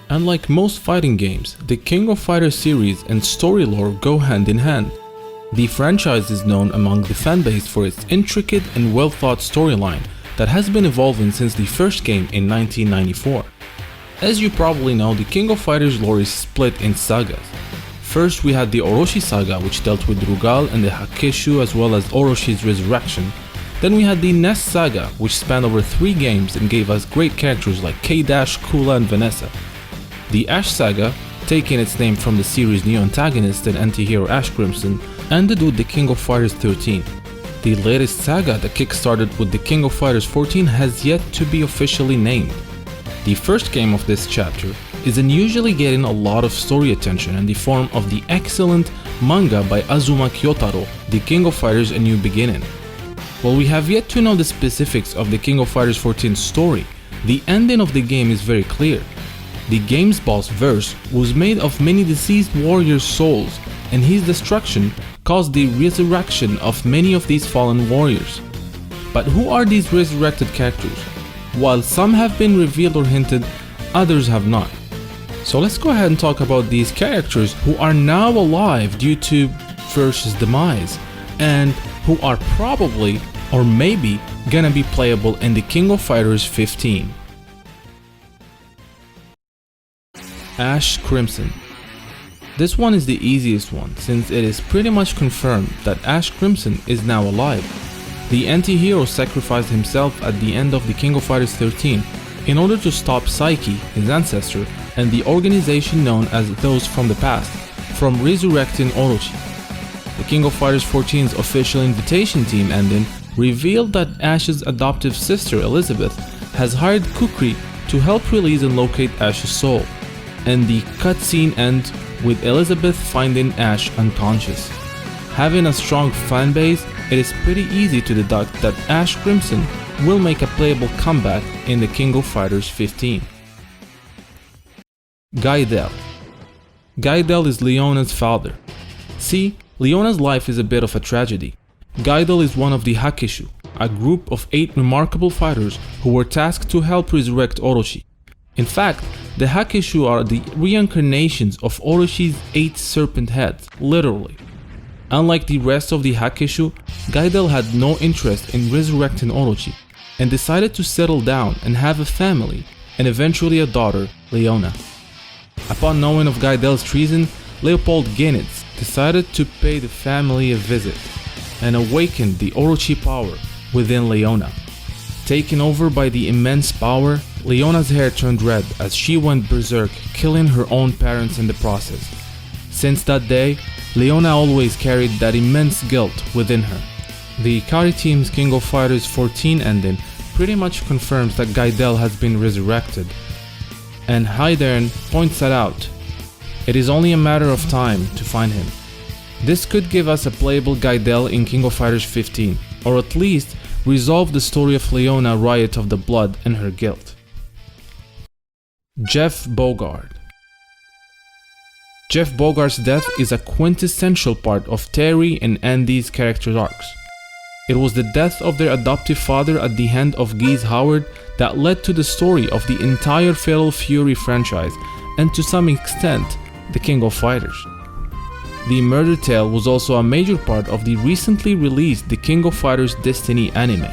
And like most fighting games, the King of Fighters series and story lore go hand in hand. The franchise is known among the fanbase for its intricate and well-thought storyline that has been evolving since the first game in 1994. As you probably know, the King of Fighters lore is split in sagas. First we had the Orochi saga, which dealt with Bruegel and the Hakeshu as well as Oroshi's resurrection. Then we had the Ness saga, which spanned over 3 games and gave us great characters like K-Dash, Kula and Vanessa. The Ash saga, taking its name from the series' new antagonist and anti-hero Ash Crimson, ended with the King of Fighters XIII. The latest saga that kickstarted with the King of Fighters XIV has yet to be officially named. The first game of this chapter is unusually getting a lot of story attention in the form of the excellent manga by Azuma Kyotaro, The King of Fighters A New Beginning. While we have yet to know the specifics of the King of Fighters XIV's story, the ending of the game is very clear. The game's boss verse was made of many deceased warriors' souls, and his destruction caused the resurrection of many of these fallen warriors. But who are these resurrected characters? While some have been revealed or hinted, others have not. So let's go ahead and talk about these characters who are now alive due to Verse's demise, and who are probably or maybe gonna be playable in the King of Fighters XV. Ash Crimson. This one is the easiest one, since it is pretty much confirmed that Ash Crimson is now alive. The anti-hero sacrificed himself at the end of the King of Fighters XIII in order to stop Psyche, his ancestor, and the organization known as Those from the Past, from resurrecting Orochi. The King of Fighters XIV's official invitation team ending revealed that Ash's adoptive sister Elizabeth has hired Kukri to help release and locate Ash's soul, and the cutscene ends with Elizabeth finding Ash unconscious. Having a strong fanbase, it is pretty easy to deduct that Ash Crimson will make a playable comeback in the King of Fighters XV. Goodell. Goodell is Leona's father. See, Leona's life is a bit of a tragedy. Goodell is one of the Hakeshu, a group of 8 remarkable fighters who were tasked to help resurrect Orochi. In fact, the Hakeshu are the reincarnations of Oroshi's 8 serpent heads, literally. Unlike the rest of the Hakeshu, Goodell had no interest in resurrecting Orochi, and decided to settle down and have a family, and eventually a daughter, Leona. Upon knowing of Goodell's treason, Leopold Genitz decided to pay the family a visit, and awakened the Orochi power within Leona. Taken over by the immense power, Leona's hair turned red as she went berserk, killing her own parents in the process. Since that day, Leona always carried that immense guilt within her. The Ikari team's King of Fighters XIV ending pretty much confirms that Goodell has been resurrected, and Haidern points that out. It is only a matter of time to find him. This could give us a playable Goodell in King of Fighters XV, or at least resolve the story of Leona Riot of the Blood and her guilt. Jeff Bogart. Jeff Bogart's death is a quintessential part of Terry and Andy's character arcs. It was the death of their adoptive father at the hand of Geese Howard that led to the story of the entire Fatal Fury franchise, and to some extent, the King of Fighters. The murder tale was also a major part of the recently released The King of Fighters Destiny anime.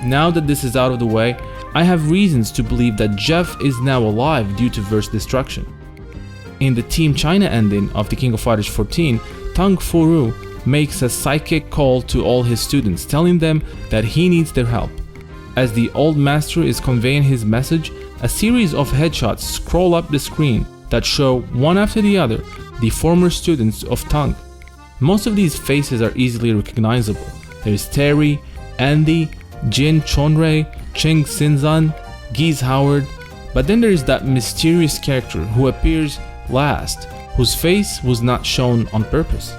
Now that this is out of the way, I have reasons to believe that Jeff is now alive due to verse destruction. In the Team China ending of The King of Fighters XIV, Tang Furu makes a psychic call to all his students, telling them that he needs their help. As the old master is conveying his message, a series of headshots scroll up the screen that show, one after the other, the former students of Tang. Most of these faces are easily recognizable. There's Terry, Andy, Jin Chonrei, Cheng Sinzan, Geese Howard, but then there is that mysterious character who appears last, whose face was not shown on purpose.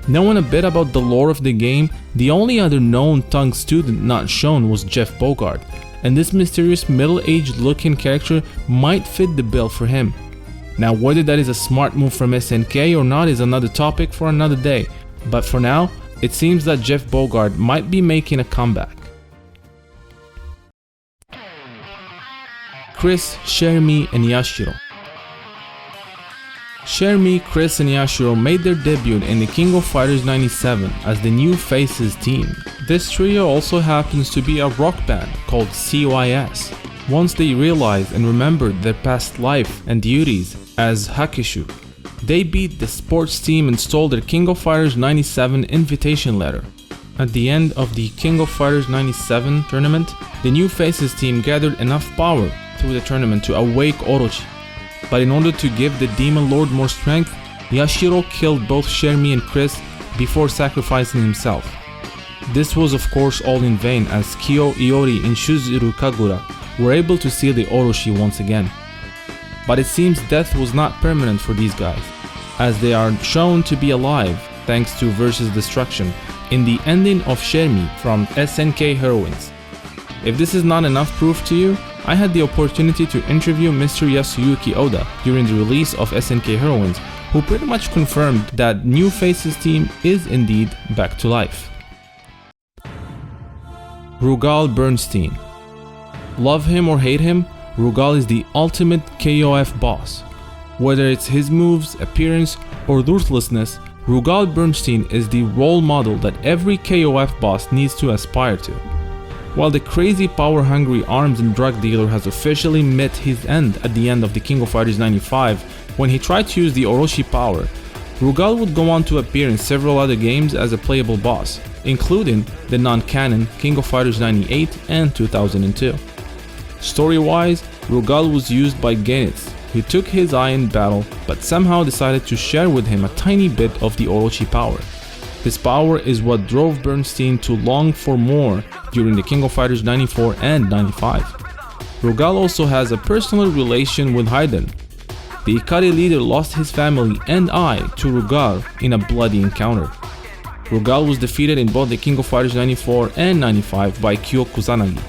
Knowing a bit about the lore of the game, the only other known Tang student not shown was Jeff Bogart, and this mysterious middle-aged looking character might fit the bill for him. Now, whether that is a smart move from SNK or not is another topic for another day, but for now, it seems that Jeff Bogart might be making a comeback. Chris, Shermie, and Yashiro. Shermie, Chris, and Yashiro made their debut in the King of Fighters 97 as the New Faces team. This trio also happens to be a rock band called CYS. Once they realized and remembered their past life and duties as Hakishu, they beat the sports team and stole their King of Fighters 97 invitation letter. At the end of the King of Fighters 97 tournament, the New Faces team gathered enough power through the tournament to awake Orochi. But in order to give the Demon Lord more strength, Yashiro killed both Shermie and Chris before sacrificing himself. This was of course all in vain, as Kyo, Iori, and Shuzuru Kagura were able to see the Orochi once again. But it seems death was not permanent for these guys, as they are shown to be alive thanks to Versus Destruction in the ending of Shermie from SNK Heroines. If this is not enough proof to you, I had the opportunity to interview Mr. Yasuyuki Oda during the release of SNK Heroines, who pretty much confirmed that New Faces team is indeed back to life. Bruegel Bernstein. Love him or hate him, Bruegel is the ultimate KOF boss. Whether it's his moves, appearance, or ruthlessness, Bruegel Bernstein is the role model that every KOF boss needs to aspire to. While the crazy power-hungry arms and drug dealer has officially met his end at the end of the King of Fighters 95 when he tried to use the Orochi power, Bruegel would go on to appear in several other games as a playable boss, including the non-canon King of Fighters 98 and 2002. Story-wise, Bruegel was used by Genitz, who took his eye in battle but somehow decided to share with him a tiny bit of the Orochi power. This power is what drove Bernstein to long for more during the King of Fighters 94 and 95. Bruegel also has a personal relation with Hayden. The Ikari leader lost his family and eye to Bruegel in a bloody encounter. Bruegel was defeated in both the King of Fighters 94 and 95 by Kyo Kusanagi.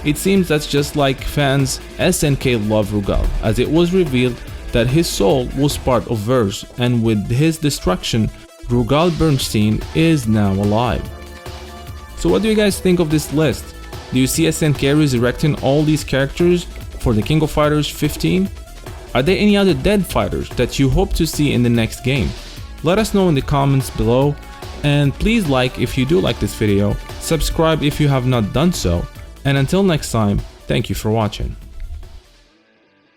It seems that's just like fans, SNK love Bruegel, as it was revealed that his soul was part of Verse, and with his destruction, Bruegel Bernstein is now alive. So what do you guys think of this list? Do you see SNK resurrecting all these characters for the King of Fighters 15? Are there any other dead fighters that you hope to see in the next game? Let us know in the comments below, and please like if you do like this video, subscribe if you have not done so, and until next time, thank you for watching.